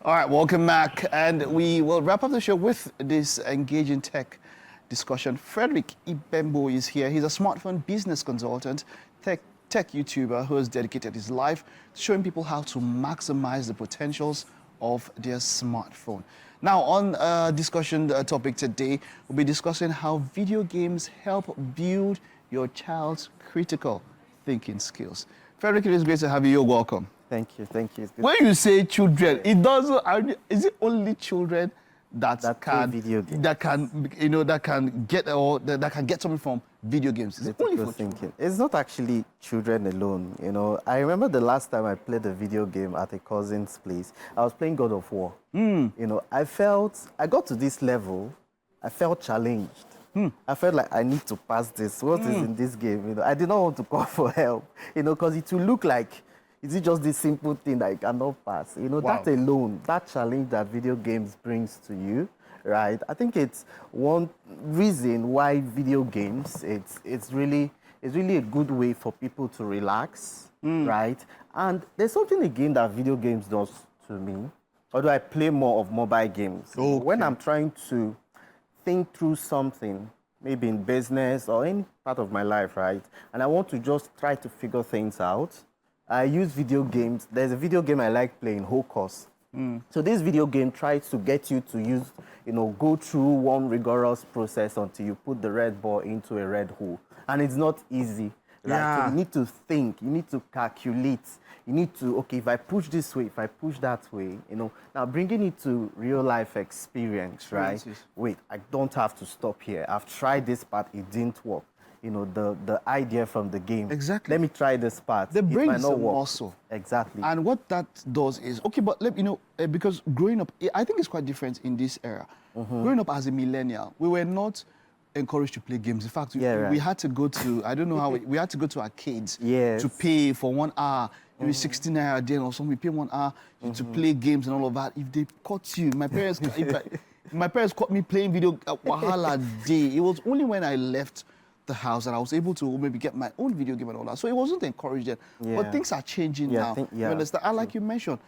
All right, welcome back. And we will wrap up the show with this engaging tech discussion. Fredrick Ibemgbo is here. He's a smartphone business consultant, tech YouTuber who has dedicated his life to showing people how to maximize the potentials of their smartphone. Now, on discussion topic today, we'll be discussing how video games help build your child's critical thinking skills. Fredrick, it is great to have you. You're welcome. Thank you. It's good. When you say children, it doesn't. Is it only children that can video games, that can get something from video games? Is it only for thinking? It's not actually children alone. I remember the last time I played a video game at a cousin's place. I was playing God of War. I got to this level. I felt challenged. I felt like I need to pass this. What is in this game? I did not want to call for help. Because it will look like. Is it just this simple thing that you cannot pass? Wow. That alone, that challenge that video games brings to you, right? I think it's one reason why video games, it's really a good way for people to relax, right? And there's something again that video games does to me, although I play more of mobile games. Okay. When I'm trying to think through something, maybe in business or any part of my life, right? And I want to just try to figure things out, I use video games. There's a video game I like playing, Hocus. So this video game tries to get you to use, go through one rigorous process until you put the red ball into a red hole. And it's not easy, right? Yeah. So you need to think, you need to calculate, you need to, okay, if I push this way, if I push that way, now bringing it to real life experience, right? Wait, I don't have to stop here. I've tried this part, it didn't work. The idea from the game. Exactly. Let me try this part. The brain is a muscle. Exactly. And what that does is, okay, but because growing up, I think it's quite different in this era. Growing up as a millennial, we were not encouraged to play games. In fact, we had to go to, I don't know how, we had to go to arcades to pay for 1 hour. Maybe 16 naira a day or something. We pay 1 hour to play games and all of that. If they caught you, my parents, my parents caught me playing video wahala day. It was only when I left the house and I was able to maybe get my own video game and all that. So it wasn't encouraged then. But things are changing now. You understand? And like you mentioned,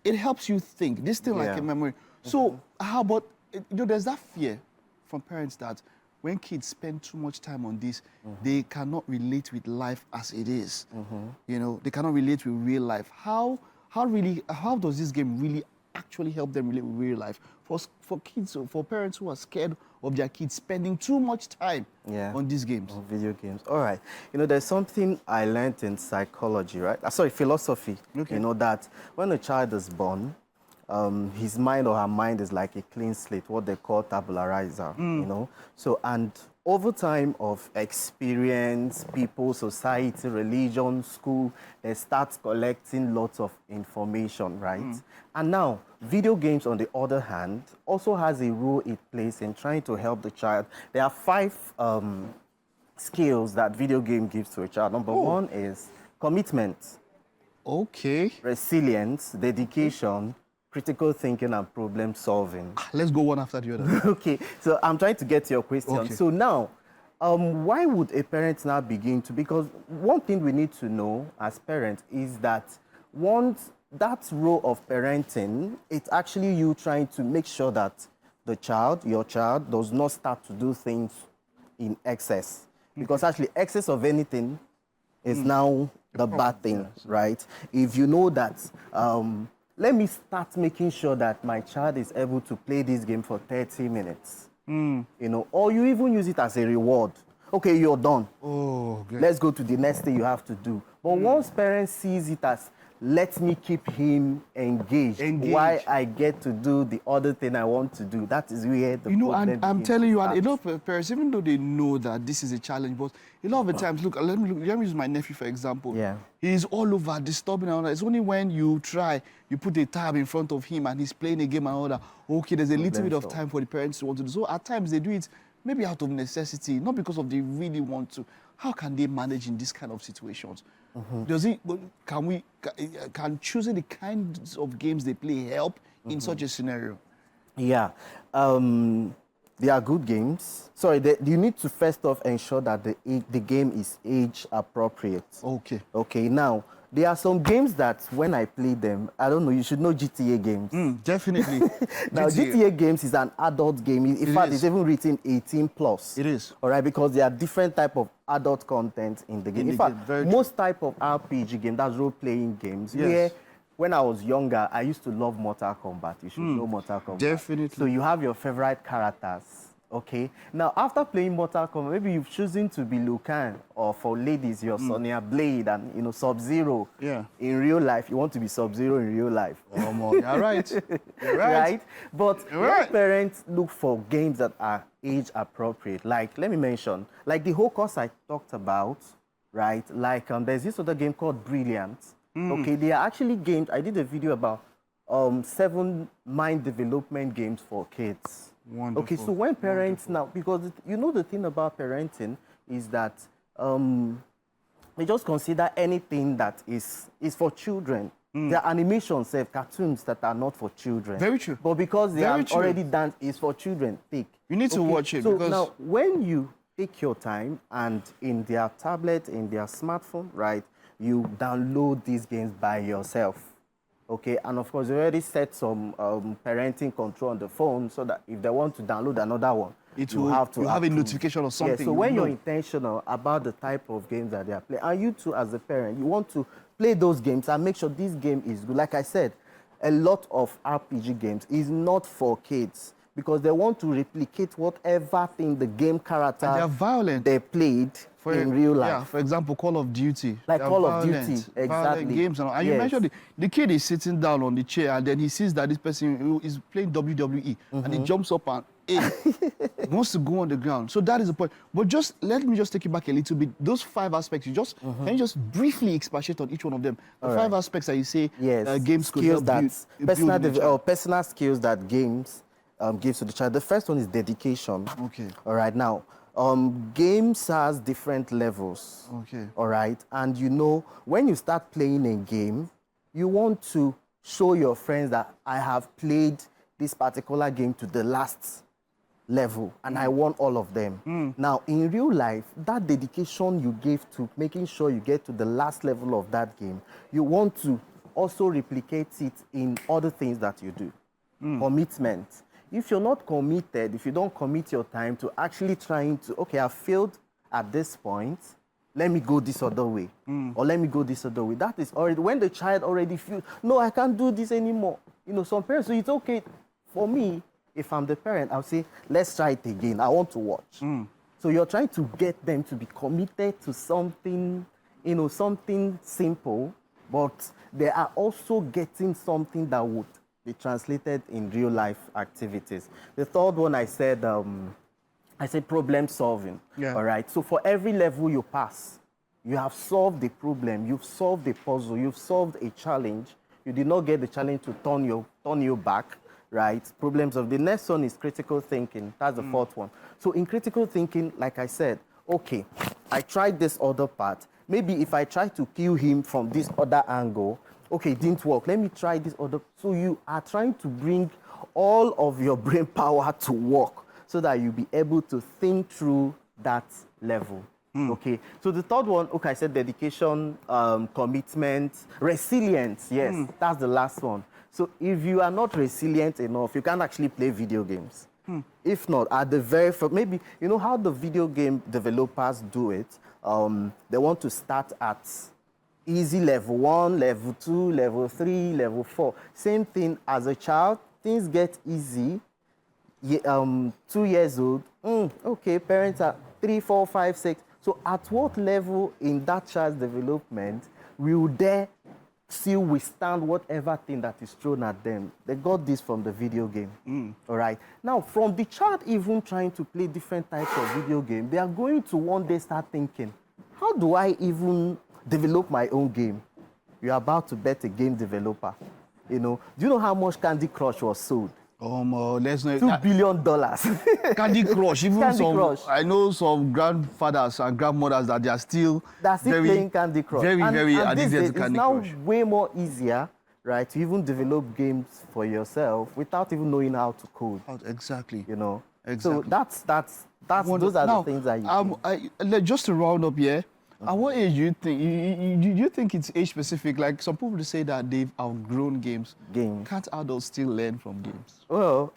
it helps you think. This thing like a memory. So how about, there's that fear from parents that when kids spend too much time on this, they cannot relate with life as it is. They cannot relate with real life. How does this game really actually help them relate with real life? For kids, for parents who are scared of their kids spending too much time on these games. On video games. All right. There's something I learned in psychology, right? Sorry, philosophy. Okay. That when a child is born, his mind or her mind is like a clean slate, what they call tabula rasa, So, and over time of experience, people, society, religion, school, they start collecting lots of information, right? And now, video games, on the other hand, also has a role it plays in trying to help the child. There are 5 skills that video game gives to a child. Number 1 is commitment. Okay. Resilience, dedication, critical thinking, and problem solving. Let's go one after the other. Okay, so I'm trying to get to your question. Okay. So now, why would a parent now begin to, because one thing we need to know as parents is that once that role of parenting, it's actually you trying to make sure that your child does not start to do things in excess. Because actually excess of anything is now the bad thing, right? If you know that, let me start making sure that my child is able to play this game for 30 minutes. Or you even use it as a reward. Okay, you're done. Oh, good. Let's go to the next thing you have to do. But once parents sees it as, let me keep him engaged while I get to do the other thing I want to do, that is where the problem and I'm telling you, and a lot of parents, even though they know that this is a challenge, but a lot of the times, let me use my nephew, for example. He's all over, disturbing and all that. It's only when you put a tab in front of him and he's playing a game and all that, okay, there's a little bit of time for the parents to want to do. So at times they do it maybe out of necessity, not because of they really want to. How can they manage in this kind of situations? Can choosing the kinds of games they play help in such a scenario? Yeah. They are good games. Sorry, you need to first off ensure that the game is age appropriate. Okay. Okay, now, there are some games that when I play them, I don't know, you should know GTA games. Definitely. Now, GTA games is an adult game. In fact, it's even written 18 plus. It is. All right, because there are different type of adult content in the game. In fact, most type of RPG game, that's role-playing games, where when I was younger, I used to love Mortal Kombat. You should know Mortal Kombat. Definitely. So you have your favorite characters. Okay. Now, after playing Mortal Kombat, maybe you've chosen to be Liu Kang, or for ladies, you're Sonya Blade and, you know, Sub-Zero. Yeah. In real life, you want to be Sub-Zero in real life. You're right. You're right. Right? But when parents look for games that are age appropriate, like, let me mention, like the whole course I talked about, right? Like, there's this other game called Brilliant. Okay, they are actually games. I did a video about 7 mind development games for kids. Wonderful. Okay, so when parents now, because you know the thing about parenting is that they just consider anything that is for children. There are animations, cartoons that are not for children. Very true. But because they are already done, is for children, take. You need to watch it. So because now, when you take your time and in their tablet, in their smartphone, right, you download these games by yourself. Okay, and of course, you already set some parenting control on the phone so that if they want to download another one, you have a notification or something. Yeah, so when you're intentional about the type of games that they are playing, and you too as a parent, you want to play those games and make sure this game is good. Like I said, a lot of RPG games is not for kids because they want to replicate whatever thing the game character they're violent. They played in real life. Yeah, for example, Call of Duty. Like Call of Duty, exactly. Games and you mentioned the kid is sitting down on the chair and then he sees that this person is playing WWE and he jumps up and wants to go on the ground. So that is the point. But just let me just take you back a little bit. Those 5 aspects, can you just briefly expatiate on each one of them? The 5 aspects that you say games could help personal skills that games gives to the child. The first one is dedication. Okay. All right. Now, games has different levels. Okay. All right. And you know, when you start playing a game, you want to show your friends that I have played this particular game to the last level and I won all of them. Now, in real life, that dedication you gave to making sure you get to the last level of that game, you want to also replicate it in other things that you do. Commitment. If you're not committed, if you don't commit your time to actually trying to, okay, I failed at this point, let me go this other way, or let me go this other way. That is already, when the child already feels, no, I can't do this anymore. You know, some parents, so it's okay. For me, if I'm the parent, I'll say, let's try it again. I want to watch. So you're trying to get them to be committed to something, you know, something simple, but they are also getting something that would be translated in real life activities. The third one I said problem solving. Yeah. All right. So for every level you pass, you have solved the problem, you've solved the puzzle, you've solved a challenge. You did not get the challenge to turn you back, right? Problems of the next one is critical thinking. That's the fourth one. So in critical thinking, like I said, okay, I tried this other part. Maybe if I try to kill him from this other angle, okay, it didn't work. Let me try this other. So you are trying to bring all of your brain power to work so that you'll be able to think through that level. Okay, so the third one, okay, I said dedication, commitment, resilience. Yes, that's the last one. So if you are not resilient enough, you can't actually play video games. If not, at the very first, maybe, you know how the video game developers do it? They want to start at easy level 1, level 2, level 3, level 4. Same thing as a child, things get easy. 2 years old, okay, parents are 3, 4, 5, 6. So at what level in that child's development will they still withstand whatever thing that is thrown at them? They got this from the video game. All right. Now, from the child even trying to play different types of video game, they are going to one day start thinking, how do I even develop my own game? You're about to bet a game developer. You know, do you know how much Candy Crush was sold? Let's not. $2 billion. Candy Crush. Even Candy Crush. I know some grandfathers and grandmothers that they are still playing Candy Crush. Very addicted to Candy Crush. It's now way more easier, right, to even develop games for yourself without even knowing how to code. Exactly. You know. Exactly. So that's those are the things that you just to round up here, At what age do you think? You think it's age specific? Like some people say that they've outgrown games. Can't adults still learn from games? Well,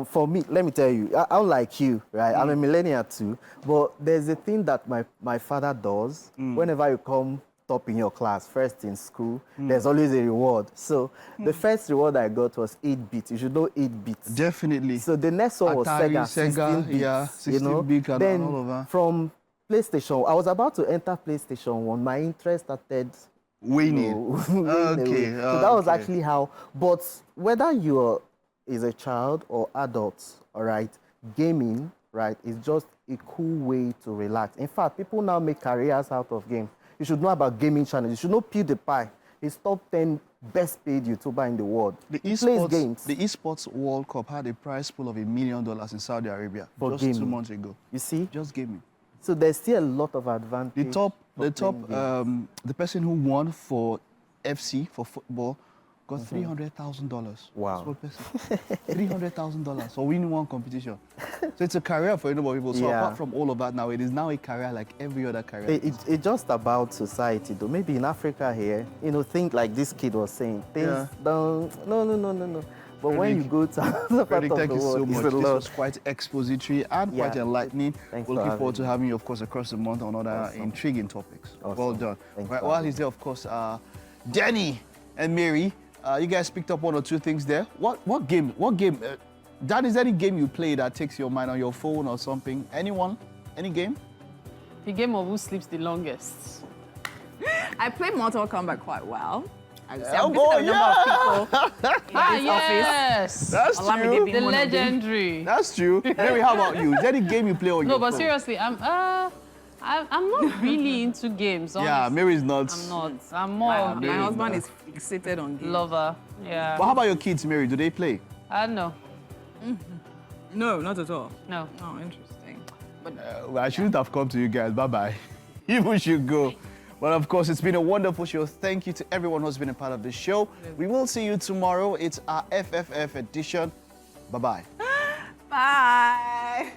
for me, let me tell you, I'm like you, right? I'm a millennial too, but there's a thing that my father does. Whenever you come top in your class, first in school, there's always a reward. So the first reward I got was 8-bit. You should know 8-bit. Definitely. So the next one was Atari, Sega, 16-bit. yeah, 16-bit and then all of that. From PlayStation, I was about to enter PlayStation 1. My interest started waning. Okay. So that was actually how. But whether you're is a child or adult, all right, gaming, right, is just a cool way to relax. In fact, people now make careers out of games. You should know about gaming channels. You should know PewDiePie. He's top 10 best paid YouTuber in the world. The esports World Cup had a prize pool of $1 million in Saudi Arabia just gaming. 2 months ago. You see? Just gaming. So there's still a lot of advantage. The person who won for FC, for football, got $300,000. Wow. $300,000 for winning one competition. So it's a career for a number of people. So apart from all of that now, it is now a career like every other career. It's just about society though. Maybe in Africa here, think like this kid was saying, things don't, no. But when you go to other part of the world, so much. This was quite expository and quite enlightening. Thanks We're looking forward to having you, of course, across the month on other intriguing topics. Well done. Right, while he's there, of course, Danny and Mary, you guys picked up 1 or 2 things there. What game? Dan, is there any game you play that takes your mind on your phone or something? Anyone? Any game? The game of who sleeps the longest. I play Mortal Kombat quite well. I'm yes. That's true. The legendary. That's true. Mary, how about you? Is there any game you play on your phone? No, but seriously, I'm not really into games. Honestly. Yeah, Mary's not. I'm not. I'm more. My husband is fixated on games. Lover. Yeah. But how about your kids, Mary? Do they play? No. No, not at all. No. Oh, interesting. But well, I shouldn't have come to you guys. Bye-bye. You should go. But of course, it's been a wonderful show. Thank you to everyone who's been a part of the show. We will see you tomorrow. It's our FFF edition. Bye-bye. Bye.